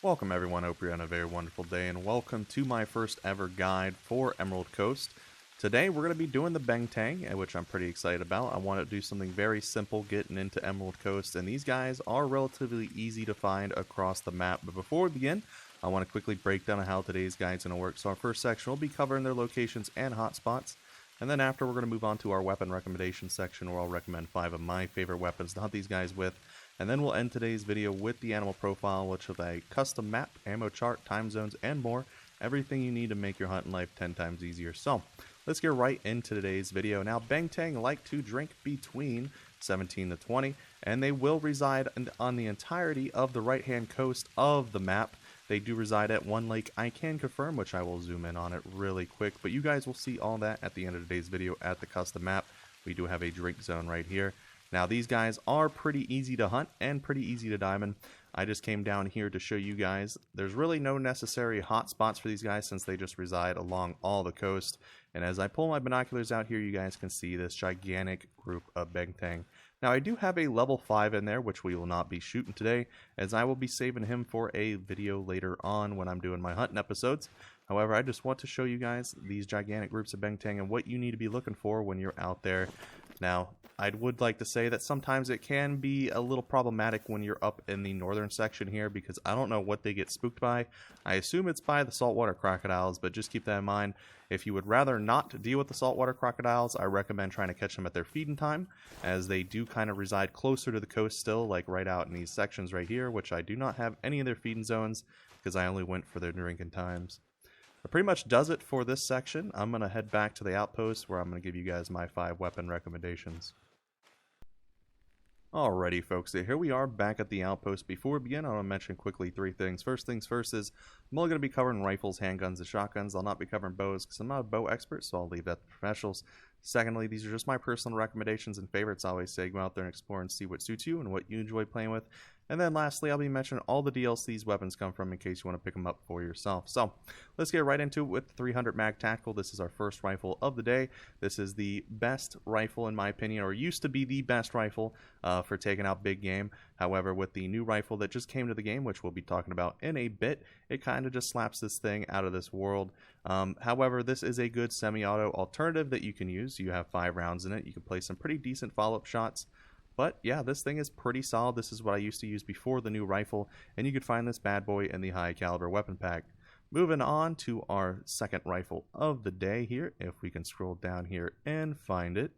Welcome everyone, hope you're on a very wonderful day, and welcome to my first ever guide for Emerald Coast. Today we're going to be doing the Banteng, which I'm pretty excited about. I want to do something very simple getting into Emerald Coast, and these guys are relatively easy to find across the map. But before we begin, I want to quickly break down how today's guide is going to work. So our first section will be covering their locations and hotspots, and then after we're going to move on to our weapon recommendation section, where I'll recommend 5 of my favorite weapons to hunt these guys with. And then we'll end today's video with the animal profile, which is a custom map, ammo chart, time zones, and more. Everything you need to make your hunting life 10 times easier. So, let's get right into today's video. Now, Banteng like to drink between 17 to 20, and they will reside on the entirety of the right-hand coast of the map. They do reside at one lake, I can confirm, which I will zoom in on it really quick, but you guys will see all that at the end of today's video at the custom map. We do have a drink zone right here. Now, these guys are pretty easy to hunt and pretty easy to diamond. I just came down here to show you guys there's really no necessary hot spots for these guys since they just reside along all the coast. And as I pull my binoculars out here, you guys can see this gigantic group of Banteng. Now, I do have a level 5 in there, which we will not be shooting today, as I will be saving him for a video later on when I'm doing my hunting episodes. However, I just want to show you guys these gigantic groups of Banteng and what you need to be looking for when you're out there. Now, I would like to say that sometimes it can be a little problematic when you're up in the northern section here, because I don't know what they get spooked by. I assume it's by the saltwater crocodiles, but just keep that in mind. If you would rather not deal with the saltwater crocodiles, I recommend trying to catch them at their feeding time, as they do kind of reside closer to the coast still, like right out in these sections right here, which I do not have any of their feeding zones, because I only went for their drinking times. That pretty much does it for this section. I'm going to head back to the outpost, where I'm going to give you guys my 5 weapon recommendations. Alrighty folks, so here we are back at the outpost. Before we begin, I want to mention quickly 3 things. First things first is, I'm only going to be covering rifles, handguns, and shotguns. I'll not be covering bows because I'm not a bow expert, so I'll leave that to professionals. Secondly, these are just my personal recommendations and favorites. I always say go out there and explore and see what suits you and what you enjoy playing with. And then lastly, I'll be mentioning all the DLCs these weapons come from in case you want to pick them up for yourself. So, let's get right into it with the 300 Mag Tactical. This is our first rifle of the day. This is the best rifle in my opinion, or used to be the best rifle for taking out big game. However, with the new rifle that just came to the game, which we'll be talking about in a bit, it kind of just slaps this thing out of this world. However, this is a good semi-auto alternative that you can use. You have 5 rounds in it. You can play some pretty decent follow-up shots. But yeah, this thing is pretty solid. This is what I used to use before the new rifle, and you can find this bad boy in the high caliber weapon pack. Moving on to our second rifle of the day here. If we can scroll down here and find it,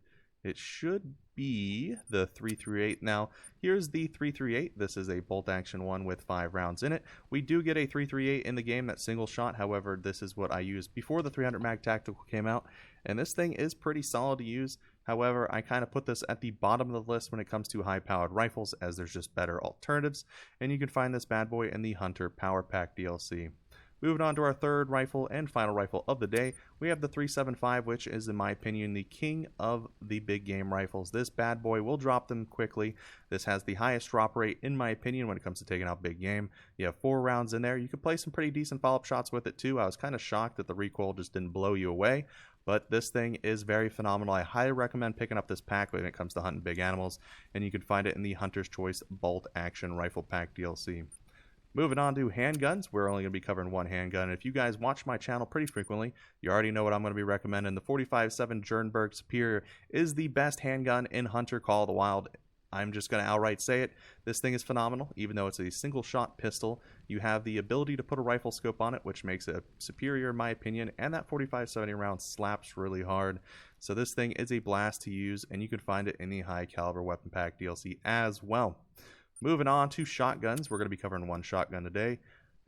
it should be the 338. Now, here's the 338. This is a bolt action one with 5 rounds in it. We do get a 338 in the game, that single shot. However, this is what I used before the 300 Mag Tactical came out, and this thing is pretty solid to use. However, I kind of put this at the bottom of the list when it comes to high-powered rifles, as there's just better alternatives, and you can find this bad boy in the Hunter Power Pack DLC. Moving on to our third rifle and final rifle of the day, we have the 375, which is, in my opinion, the king of the big game rifles. This bad boy will drop them quickly. This has the highest drop rate, in my opinion, when it comes to taking out big game. You have 4 rounds in there. You can play some pretty decent follow-up shots with it, too. I was kind of shocked that the recoil just didn't blow you away. But this thing is very phenomenal. I highly recommend picking up this pack when it comes to hunting big animals, and you can find it in the Hunter's Choice Bolt Action Rifle Pack DLC. Moving on to handguns, we're only going to be covering one handgun. If you guys watch my channel pretty frequently, you already know what I'm going to be recommending. The 45-7 Jernberg Superior is the best handgun in Hunter Call of the Wild. I'm just going to outright say it. This thing is phenomenal. Even though it's a single shot pistol, you have the ability to put a rifle scope on it, which makes it superior in my opinion, and that 45-70 round slaps really hard. So this thing is a blast to use, and you can find it in the high caliber weapon pack DLC as well. Moving on to shotguns, we're going to be covering one shotgun today,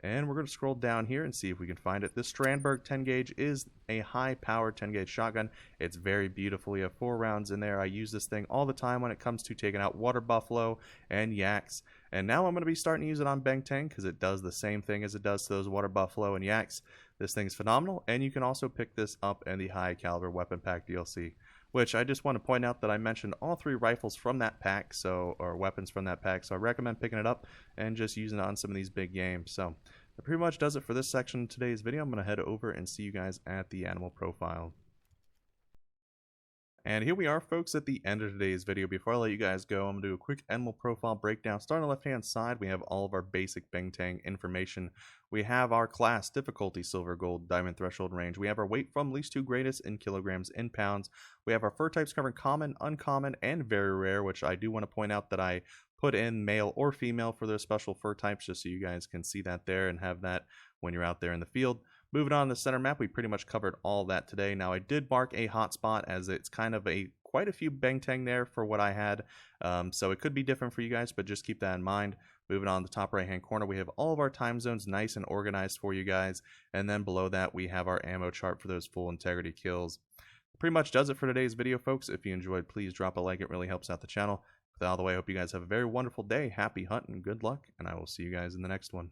and we're going to scroll down here and see if we can find it. This Strandberg 10 gauge is a high-powered 10 gauge shotgun. It's very beautiful. You have 4 rounds in there. I use this thing all the time when it comes to taking out water buffalo and yaks. And now I'm going to be starting to use it on Banteng because it does the same thing as it does to those water buffalo and yaks. This thing is phenomenal, and you can also pick this up in the high caliber weapon pack DLC. Which I just want to point out that I mentioned all 3 rifles from that pack, or weapons from that pack, so I recommend picking it up and just using it on some of these big games. So that pretty much does it for this section of today's video. I'm going to head over and see you guys at the animal profile. And here we are, folks, at the end of today's video. Before I let you guys go, I'm going to do a quick animal profile breakdown. Starting on the left-hand side, we have all of our basic Banteng information. We have our class, difficulty, silver, gold, diamond, threshold, range. We have our weight from least to greatest in kilograms, in pounds. We have our fur types covering common, uncommon, and very rare, which I do want to point out that I put in male or female for those special fur types, just so you guys can see that there and have that when you're out there in the field. Moving on to the center map, we pretty much covered all that today. Now, I did mark a hotspot as it's kind of quite a few Banteng there for what I had, so it could be different for you guys, but just keep that in mind. Moving on to the top right-hand corner, we have all of our time zones nice and organized for you guys, and then below that, we have our ammo chart for those full integrity kills. Pretty much does it for today's video, folks. If you enjoyed, please drop a like. It really helps out the channel. With that out of the way, I hope you guys have a very wonderful day. Happy hunting, good luck, and I will see you guys in the next one.